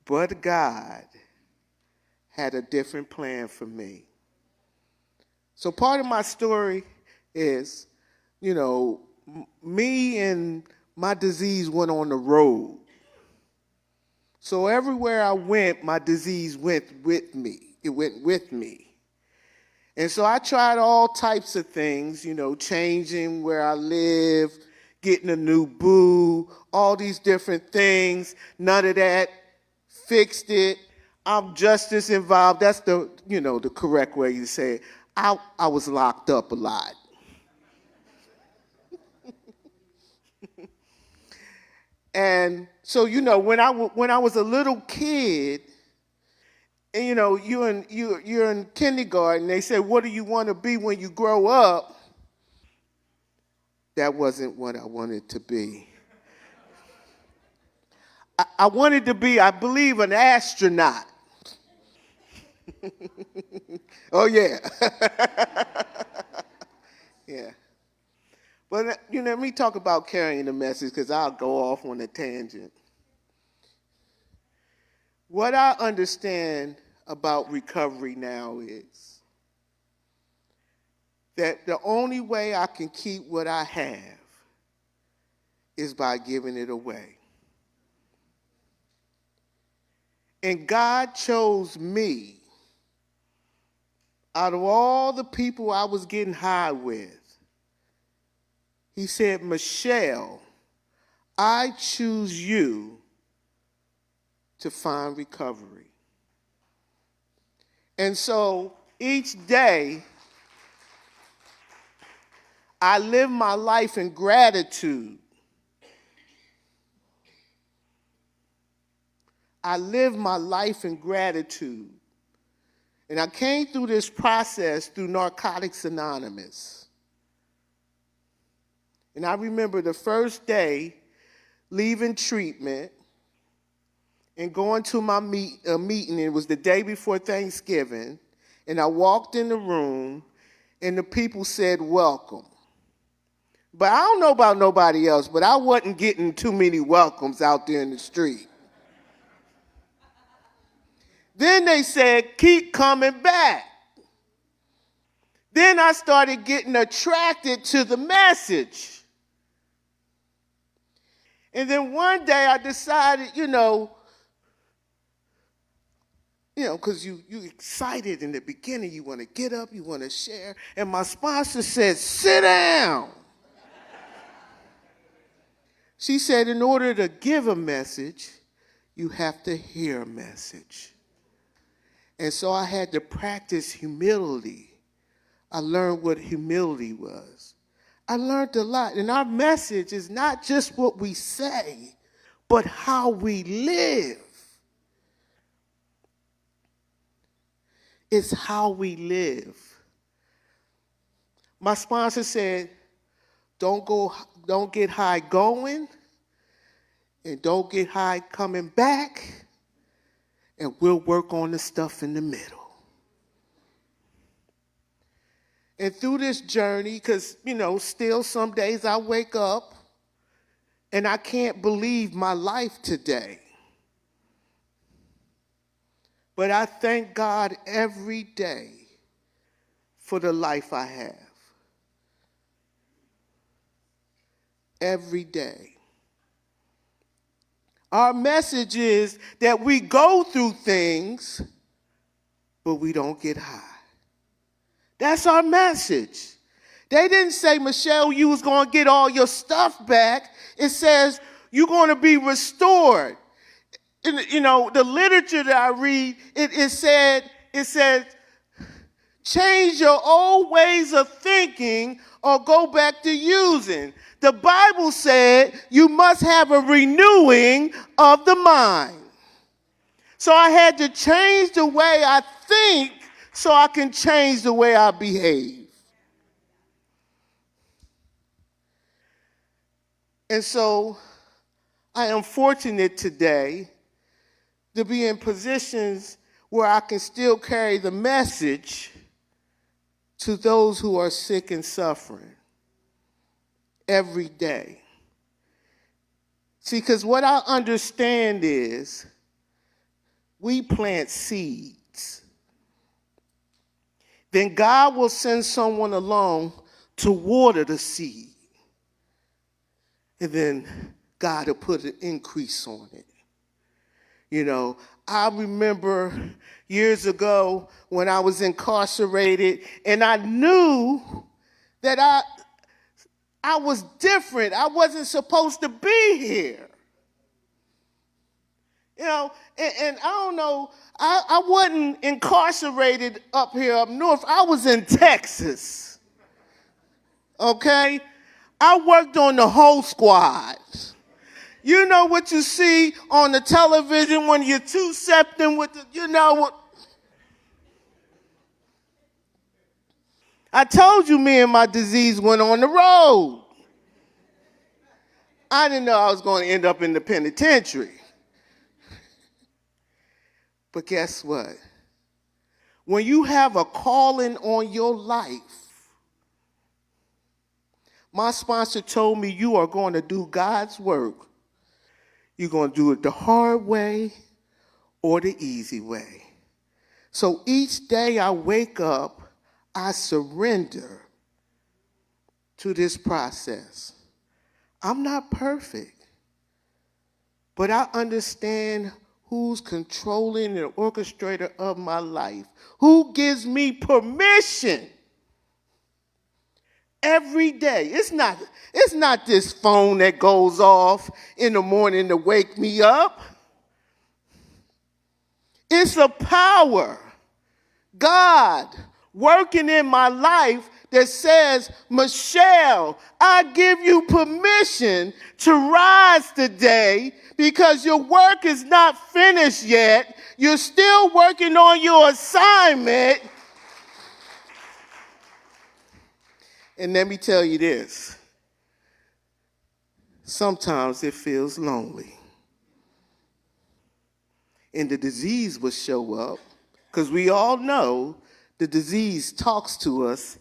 But God had a different plan for me. So part of my story is, me and my disease went on the road. So everywhere I went, my disease went with me. It went with me. And so I tried all types of things, changing where I live, getting a new boo, all these different things. None of that fixed it. I'm just as involved. That's the correct way to say it. I was locked up a lot. And so, when I was a little kid, and you're in kindergarten, they say, what do you want to be when you grow up? That wasn't what I wanted to be. I wanted to be, I believe, an astronaut. Oh, yeah. Yeah. But, let me talk about carrying the message because I'll go off on a tangent. What I understand about recovery now is that the only way I can keep what I have is by giving it away. And God chose me out of all the people I was getting high with. He said, Michelle, I choose you to find recovery. And so each day, I live my life in gratitude. I live my life in gratitude. And I came through this process through Narcotics Anonymous. And I remember the first day leaving treatment and going to my meeting. It was the day before Thanksgiving. And I walked in the room, and the people said, welcome. But I don't know about nobody else, but I wasn't getting too many welcomes out there in the street. Then they said, keep coming back. Then I started getting attracted to the message. And then one day I decided, because you excited in the beginning, you want to get up, you want to share. And my sponsor said, sit down. She said, in order to give a message, you have to hear a message. And so I had to practice humility. I learned what humility was. I learned a lot. And our message is not just what we say, but how we live. It's how we live. My sponsor said, don't get high going, and don't get high coming back, and we'll work on the stuff in the middle. And through this journey, because, still some days I wake up and I can't believe my life today. But I thank God every day for the life I have. Every day. Our message is that we go through things, but we don't get high. That's our message. They didn't say, Michelle, you was going to get all your stuff back. It says you're going to be restored. The literature that I read, it said, change your old ways of thinking or go back to using. The Bible said you must have a renewing of the mind. So I had to change the way I think so I can change the way I behave. And so I am fortunate today to be in positions where I can still carry the message to those who are sick and suffering every day. See, because what I understand is we plant seeds. Then God will send someone along to water the seed. And then God will put an increase on it. You know, I remember years ago when I was incarcerated and I knew that I was different. I wasn't supposed to be here. You know, and I don't know, I wasn't incarcerated up here up north. I was in Texas, okay? I worked on the whole squad. You know what you see on the television when you're two-septing with the, you know what? I told you me and my disease went on the road. I didn't know I was going to end up in the penitentiary. But guess what? When you have a calling on your life, my sponsor told me you are going to do God's work. You're going to do it the hard way or the easy way. So each day I wake up, I surrender to this process. I'm not perfect, but I understand who's controlling and orchestrator of my life, who gives me permission every day. It's not this phone that goes off in the morning to wake me up. It's a power, God, working in my life that says, Michelle, I give you permission to rise today because your work is not finished yet. You're still working on your assignment. And let me tell you this. Sometimes it feels lonely. And the disease will show up because we all know the disease talks to us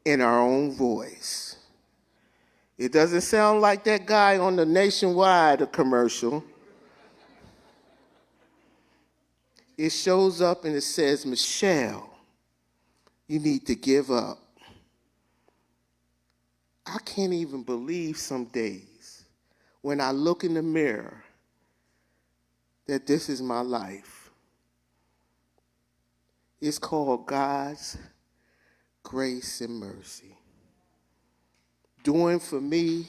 in our own voice. It doesn't sound like that guy on the Nationwide commercial. It shows up and it says, Michelle, you need to give up. I can't even believe some days when I look in the mirror that this is my life. It's called God's grace and mercy. Doing for me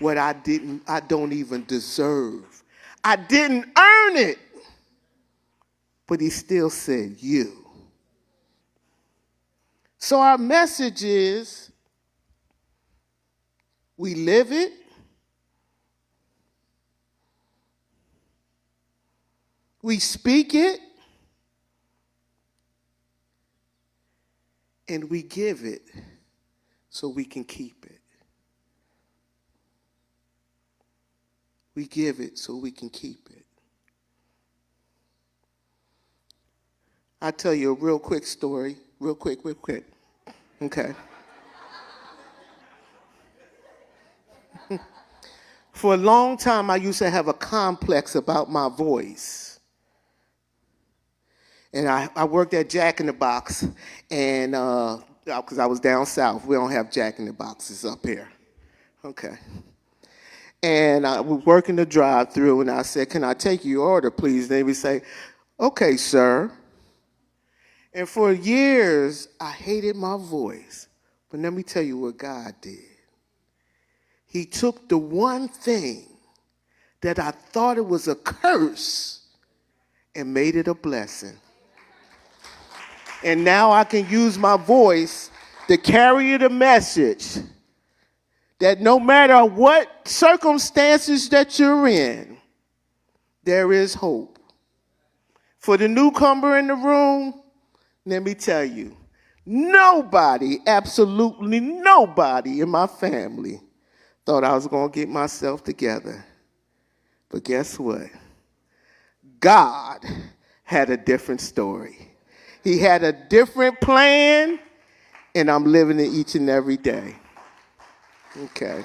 what I don't even deserve. I didn't earn it. But he still said, you. So our message is, we live it, we speak it, and we give it so we can keep it. We give it so we can keep it. I'll tell you a real quick story. Real quick. Okay. For a long time, I used to have a complex about my voice. And I worked at Jack in the Box, and because I was down south. We don't have Jack in the Boxes up here. Okay. And I was working the drive-through, and I said, can I take your order, please? And they would say, okay, sir. And for years, I hated my voice. But let me tell you what God did. He took the one thing that I thought it was a curse and made it a blessing. And now I can use my voice to carry the message that no matter what circumstances that you're in, there is hope. For the newcomer in the room, let me tell you, nobody, absolutely nobody in my family thought I was going to get myself together. But guess what? God had a different story. He had a different plan, and I'm living it each and every day. Okay.